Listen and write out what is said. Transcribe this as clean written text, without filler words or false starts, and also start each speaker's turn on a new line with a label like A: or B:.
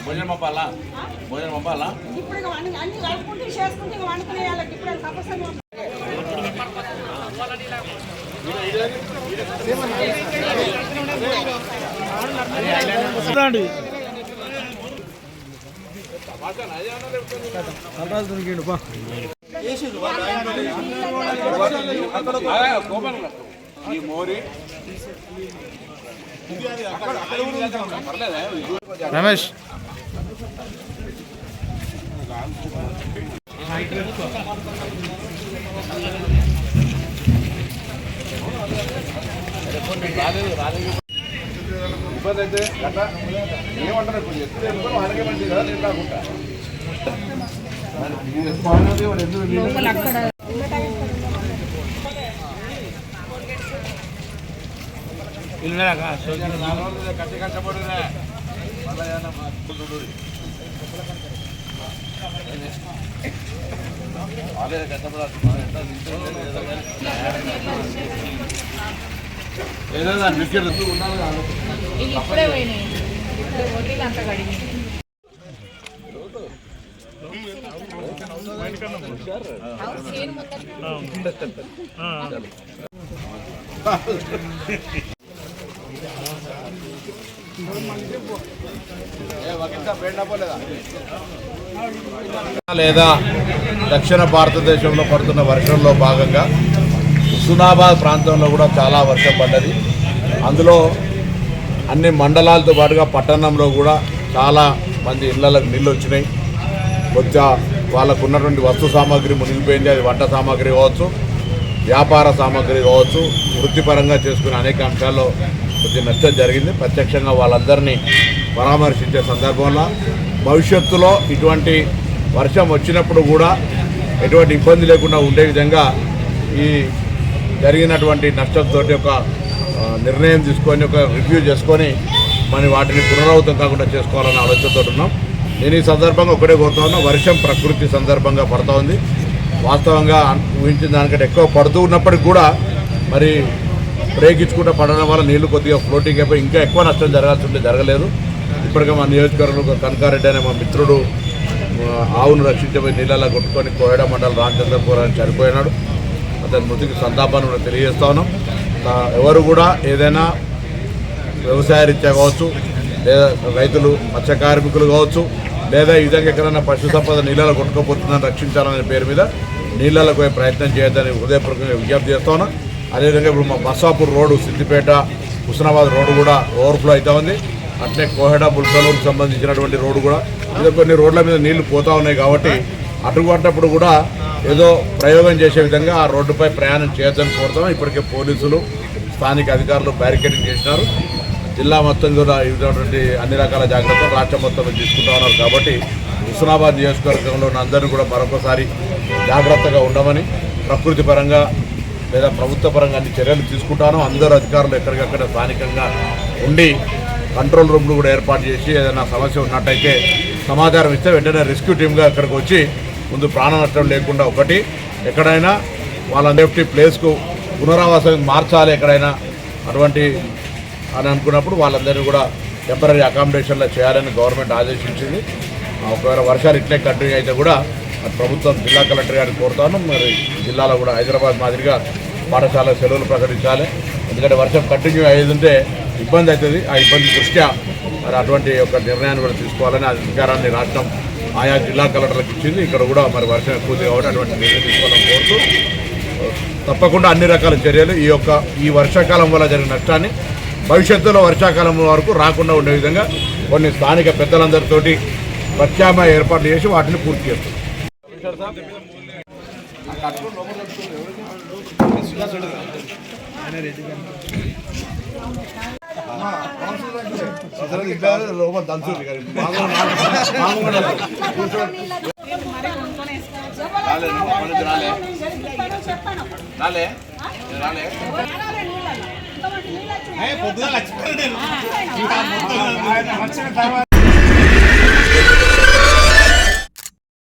A: భోజనం పంపాలా భోజనం పంపాలా
B: ఇప్పుడు అన్ని కలుపుకుంటూ చేసుకుంటే వండుకునే వాళ్ళకి ఇప్పుడు తపస్సు
A: ఈ మోరి
C: రమేష్
A: ఇబ్బంది అయితే గట్రా ఏమంటారు ఇప్పుడు చెప్తే వాళ్ళకే మంచిది కదా నేను రాకుండా కట్టి కష్టపడినా వాళ్ళే కష్టపడాలి ఏదైనా బిస్కెట్ ఉండాలి
D: ఇప్పుడే పోయినాయి ఒడ్డీలు అంతా కడిగి
A: లేదా దక్షిణ భారతదేశంలో పడుతున్న వర్షంలో భాగంగా హుస్నాబాద్ ప్రాంతంలో కూడా చాలా వర్షం పడ్డది. అందులో అన్ని మండలాలతో పాటుగా పట్టణంలో కూడా చాలా మంది ఇళ్లకు నీళ్ళు వచ్చినాయి. కొద్దిగా వాళ్ళకు ఉన్నటువంటి వస్తు సామాగ్రి మునిగిపోయింది. అది వంట సామాగ్రి కావచ్చు, వ్యాపార సామాగ్రి కావచ్చు, వృత్తిపరంగా చేసుకునే అనేక అంశాల్లో కొద్దిగా నష్టం జరిగింది. ప్రత్యక్షంగా వాళ్ళందరినీ పరామర్శించే సందర్భంలో భవిష్యత్తులో ఇటువంటి వర్షం వచ్చినప్పుడు కూడా ఎటువంటి ఇబ్బంది లేకుండా ఉండే విధంగా ఈ జరిగినటువంటి నష్టంతో ఒక నిర్ణయం తీసుకొని ఒక రివ్యూ చేసుకొని మరి వాటిని పునరావృతం కాకుండా చేసుకోవాలన్న ఆలోచనతో ఉన్నాం. నేను ఈ సందర్భంగా ఒకటే కోరుతా ఉన్నా, వర్షం ప్రకృతి సందర్భంగా పడుతూ ఉంది. వాస్తవంగా ఊహించిన దానికంటే ఎక్కువ పడుతూ ఉన్నప్పటికి కూడా మరి బ్రేక్ ఇచ్చుకుంటూ పడడం వల్ల నీళ్లు కొద్దిగా ఫ్లోటింగ్ అయిపోయి ఇంకా ఎక్కువ నష్టం జరగాల్సి ఉంటే జరగలేదు. ఇప్పటికే మా నియోజకవర్గంలో కనకారెడ్డి అనే మా మిత్రుడు ఆవును రక్షించబోయి నీళ్ళలా కొట్టుకొని కోయడ మండలం రామచంద్రపూర్ అని చనిపోయినాడు. అతని మృతికి సంతాపాన్ని కూడా తెలియజేస్తా ఉన్నాం. ఎవరు కూడా ఏదైనా వ్యవసాయ రీత్యా కావచ్చు, లేదా రైతులు మత్స్య కార్మికులు కావచ్చు, లేదా ఈ విధంగా ఎక్కడైనా పశు సంపద నీళ్ళలో కొట్టుకోపోతుందని రక్షించాలనే పేరు మీద నీళ్ళకు పోయే ప్రయత్నం చేయొద్దని హృదయపూర్వకంగా విజ్ఞప్తి చేస్తా ఉన్నాం. అదేవిధంగా ఇప్పుడు మా బస్సాపూర్ రోడ్డు, సిద్దిపేట హుస్నాబాద్ రోడ్డు కూడా ఓవర్ఫ్లో అవుతా ఉంది. అట్లే కోహెడ బుల్కనూరుకు సంబంధించినటువంటి రోడ్డు కూడా ఇది కొన్ని రోడ్ల మీద నీళ్లు పోతూ ఉన్నాయి. కాబట్టి అటుపడ్డప్పుడు కూడా ఏదో ప్రయోగం చేసే విధంగా ఆ రోడ్డుపై ప్రయాణం చేయొద్దని కోరుతాం. ఇప్పటికే పోలీసులు, స్థానిక అధికారులు బ్యారికేడింగ్ చేసినారు. జిల్లా మొత్తం కూడా ఇటువంటి అన్ని రకాల జాగ్రత్తలు రాష్ట్రం మొత్తం తీసుకుంటూ ఉన్నారు. కాబట్టి హుస్నాబాద్ నియోజకవర్గంలో ఉన్న అందరినీ కూడా మరొకసారి జాగ్రత్తగా ఉండమని, ప్రకృతి పరంగా లేదా ప్రభుత్వ పరంగా అన్ని చర్యలు తీసుకుంటాను. అందరూ అధికారులు ఎక్కడికక్కడ స్థానికంగా ఉండి కంట్రోల్ రూమ్లు కూడా ఏర్పాటు చేసి ఏదైనా సమస్య ఉన్నట్టయితే సమాచారం ఇస్తే వెంటనే రెస్క్యూ టీమ్గా ఇక్కడికి వచ్చి ముందు ప్రాణ నష్టం లేకుండా ఒకటి ఎక్కడైనా వాళ్ళ సేఫ్టీ ప్లేస్కు పునరావాసం మార్చాలి ఎక్కడైనా అటువంటి అని అనుకున్నప్పుడు వాళ్ళందరినీ కూడా టెంపరీ అకామిడేషన్లో చేయాలని గవర్నమెంట్ ఆదేశించింది. ఒకవేళ వర్షాలు ఇట్లే కంటిన్యూ అయితే కూడా ప్రభుత్వం జిల్లా కలెక్టర్ గారిని కోరుతాను. మరి జిల్లాలో కూడా హైదరాబాద్ మాదిరిగా పాఠశాల సెలవులు ప్రకటించాలి. ఎందుకంటే వర్షం కంటిన్యూ అయ్యేదంటే ఇబ్బంది అవుతుంది. ఆ ఇబ్బంది దృష్ట్యా మరి అటువంటి ఒక నిర్ణయాన్ని కూడా తీసుకోవాలని అధికారాన్ని రాష్ట్రం ఆయా జిల్లా కలెక్టర్లకు ఇచ్చింది. ఇక్కడ కూడా మరి వర్షం ఎక్కువది కాబట్టి అటువంటి నిర్ణయం తీసుకోవాలని కోరుతూ తప్పకుండా అన్ని రకాల చర్యలు ఈ వర్షాకాలం వల్ల జరిగిన నష్టాన్ని భవిష్యత్తులో వర్షాకాలం వరకు రాకుండా ఉండే విధంగా కొన్ని స్థానిక పెద్దలందరితోటి ప్రత్యామ్నాయ ఏర్పాట్లు చేసి వాటిని పూర్తి చేస్తారు. లోపల దంచుంది రాలే పొద్దున